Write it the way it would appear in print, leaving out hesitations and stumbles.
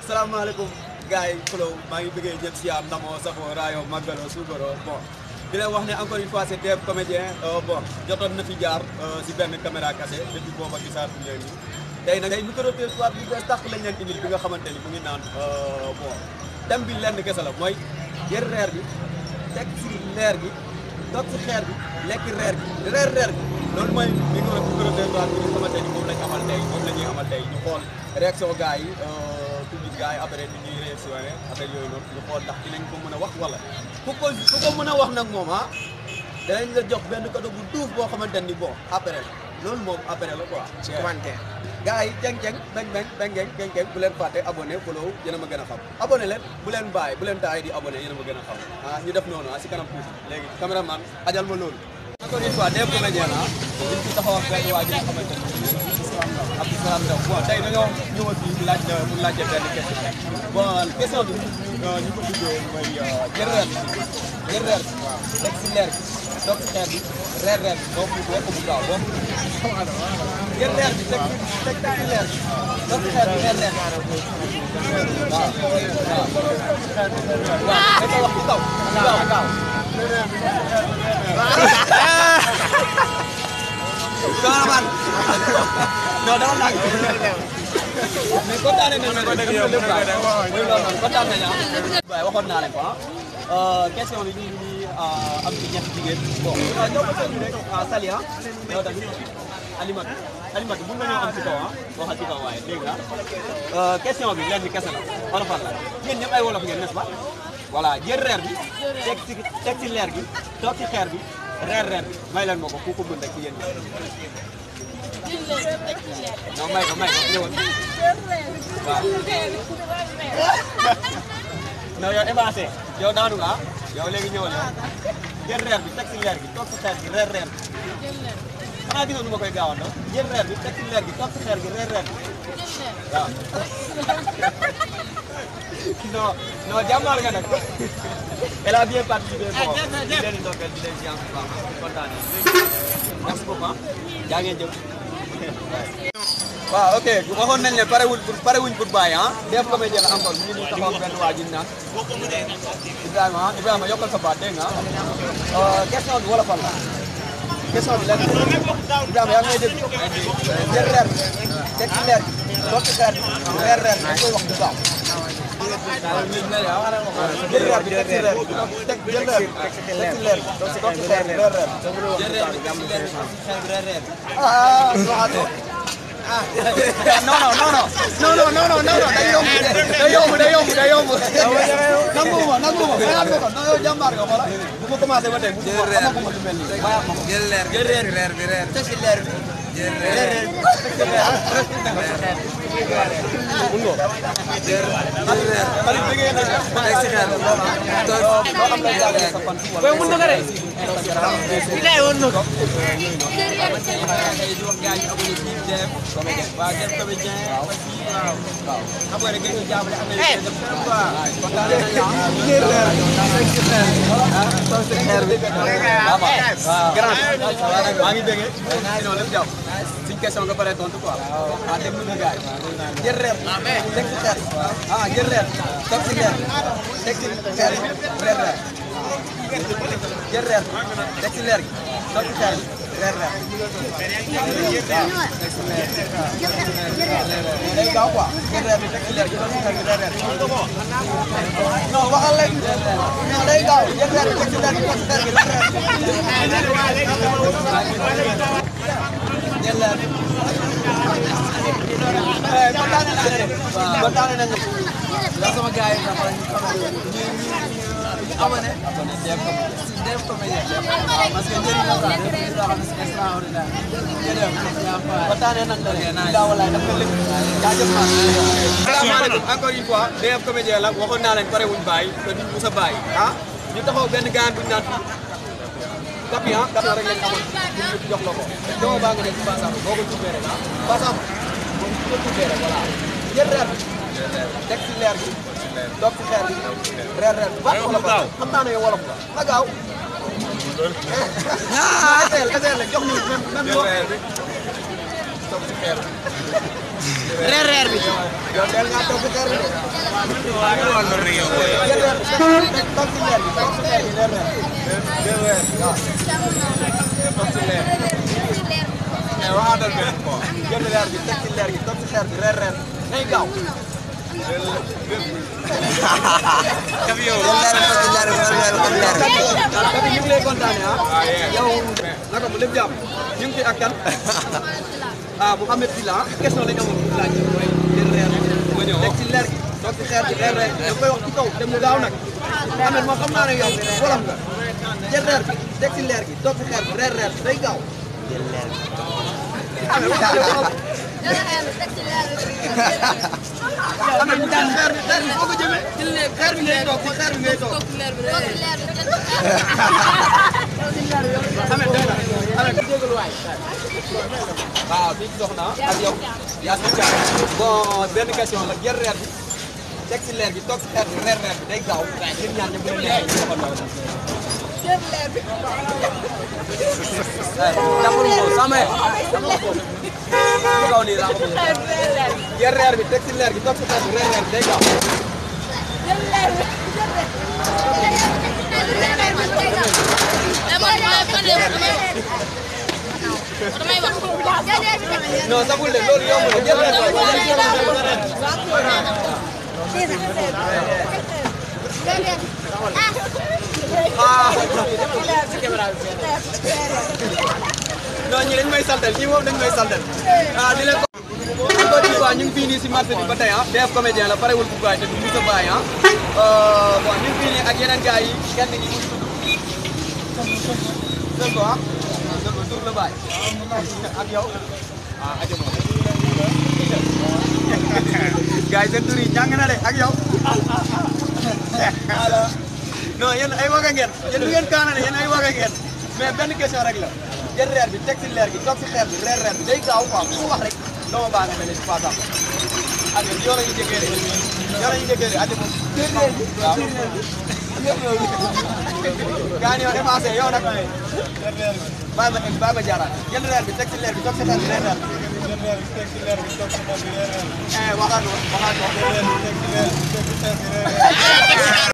salaamaaleykum gars yi Flow maa ngi bëggee ñëpp si am ndamoo safoo raayo màggaloo suukaroo bon di leen wax ne encore une fois c'est Dev comédien bon jotoon na fi jaar si benn caméra cachée depuis booba gisaatu leen ni tey nag ay micro-trottoir bu bees tax lañ leen indil bi nga xamante ni mu ngi naan bon thème bi lenn kese la mooy jël reer bi teg si leer gi toog si xeer bi lekk reer gi reer gi loolu mooy micro-trottoir bi nga xamante ni moom lañ amal tey moom la ñuy amal tey ñu xool réaction gars yi public gars yi après ni ñuy réactionné affaire yooyu noonu ñu xool ndax dinañ ko mën a wax wala ku ko mën a wax nag moom danañ la jox benn cadeau bu duuf boo xamante ni bon après loolu moom après la quoi. ci commentaire gars yi jeng beng bu leen fàtte abonné follow yéen a ma gën a xam abonné leen bu leen bàyyi bu leen taay di abonné yéen a ma gën a xam ñu def noonu si kanam tuuti léegi caméraman ajal ma loolu. encore une fois Dev comédien liñ ci taxaw ak benn waa ji nga xamante ni Abdou Salam Ndaw bon tey dañoo ñëwoon fii mu laajte benn question bon question bi ñu ko duggee mooy jël reer waaw teg si leer bi toog si xeer bi reer bi boo ko bu gaaw boo jël reer bi teg si leer bi toog si xeer bi reer waaw da koy wax bu gaaw cameraman non dama nag mais kontaan nañu ne kontaan nañu waaye waxoon naa leen ko question bi ñu ngi am ci ñetti jigéen bon ñoo ko tënk rek Sali yow tamit Alimatu bu nga ñëw am ci kaw waxal ci kaw waaye dégg nga question bi lenn kese la orfan la yéen ñëpp ay wolof ngeen n'est-ce pas voilà jël reer bi teg ci leer gi toog ci xeer bi reer bi may leen ma ko ku ko mën rek ci yéen non may ko ñëwoon waaw non yow avancé yow daanu nga yow léegi ñëwoon yow jël reer bi teg ci leer gi toog ci xeer gi reer bi xanaa gisoon nu ma koy gaawandoo jël reer bi teg ci leer gi toog ci xeer gi reer bi waaw non jàmbaar nga nag elle a bien participé bon di leen di ndokkeel di leen si bu baax kontaan merci beaucoup jaa ngeen jëf waaw ok waxoon nañ ne parewuñ pour bàyyi Dev comédien la encore ñu ngi taxaw benn waa ji naan Ibrahima yokkal sa baat dégg nga question bi wala fan la question bi lan Ibrahima yaa ngi may dégg jël reer bi teg ci leer bi toog ci xeer bi reer dañ koy wax bu baax jël reer bi teg ci leer teg ci leer toog ci xeer bi reer non day yomb nanguma non yow jàmbaar nga wala bu ma commencé ba tey bu ma xamaguma lu mel nii jël reer bi teg ci leer bi suñ question nga pare tontu quoi déglu nga gars yi jël reer teg ci xeer jël reer toog ci leer teg ci xeer reer jël reer teg ci leer gi toog ci xeer reer day gaaw quoi jël reer bi teg ci leer gi toog ci xeer reer non waxal léegi non day gaaw jël reer bi teg ci leer gi toog ci xeer kontaan nañu la sama gars yi dafa ñu abonné Dev comédien parce que njëriñ la sax def loo xam ne c'est extraordinaire kontaan nañu la daa walaay dafa lépp jaajëf ma salaamaaleykum encore une fois Dev comédien la waxoon naa leen pare wuñ bàyyi te duñ mos a bàyyi ñu taxaw benn gaan buñ naan tapi tapi rek lañ amoon pour jox la ko doo baa nga def ci Bassam boo ko tuddee rek Bassam boo ko tuddee rek voilà jël reer bi teg ci leer bi toog ci xeer bi reer ba wala ba xam naa ne yow wolof la gaaw essayel la jox ñu même toog ci xeer bi reer bi. yow del nga toog ci xeer bi de. toog ci leer bi toog ci leer bi leer na. leer waaw. toog ci leer. mais waxaatal benn ko. jënd leer bi teg ci leer gi toog ci xeer bi reer day gaaw. ñu ngi lay kontaane ah. yow naka mu lépp jàmm ñu ngi fi ak kan. ah Mouhamed Sylla question la ñu amoon pour laaj mooy jël reer ma ñëw teg ci leer gi toog ci xeer gi reer da koy wax ci kaw dem mu gaaw nag. Mouhamed moo xam naa ne yow wolof nga jël reer bi teg ci leer gi toog ci xeer gi reer day gaaw. jël leer gi. am na mu daan xeer bi foo ko jëmee xeer bi ngay toog ci xeer bi ngay toog. waaw fii soxna ak yow yaa ngi ci bon benn question la jël reer bi teg ci leer bi toog ci xeer bi reer bi day gaaw yéen ñaar ñëpp bu leen neexee ñu waxoon jël leer bi. jàppul moom sama kaw nii laa ko bëgg jël reer bi teg ci leer gi toog ci xeer bi reer bi day gaaw. jël leer bi. non sabul de loolu yomb na jël non ñi dañ may saltal ñi moom dañ may saltal ah di leen ko ñu ngi fii nii si marché bi ba tey ah DF comédien la parewul bu gaay te du Moussa Baye ah bon ñu ngi fii nii ak yeneen gars yi kenn gi mu tudd ko ah tur la Baye ak yow ah aja moom gars yi seen tur yi jàng na de ak yow non yéen ay waga ngeen yéen du ngeen kaanane yéen ay waga ngeen mais benn question rek la jël reer bi teg ci leer gi toog ci xeer bi reer bi day gaaw quoi ku wax rek doo ma baa nga mel ni Fatam ak yow la ñuy jéggee de yow la ñuy jéggee de aja moom waaw gaa ñëw effacé yow nag bàyyi ma jaaraat jël reer bi teg ci leer bi toog ci xeer bi reer waxaat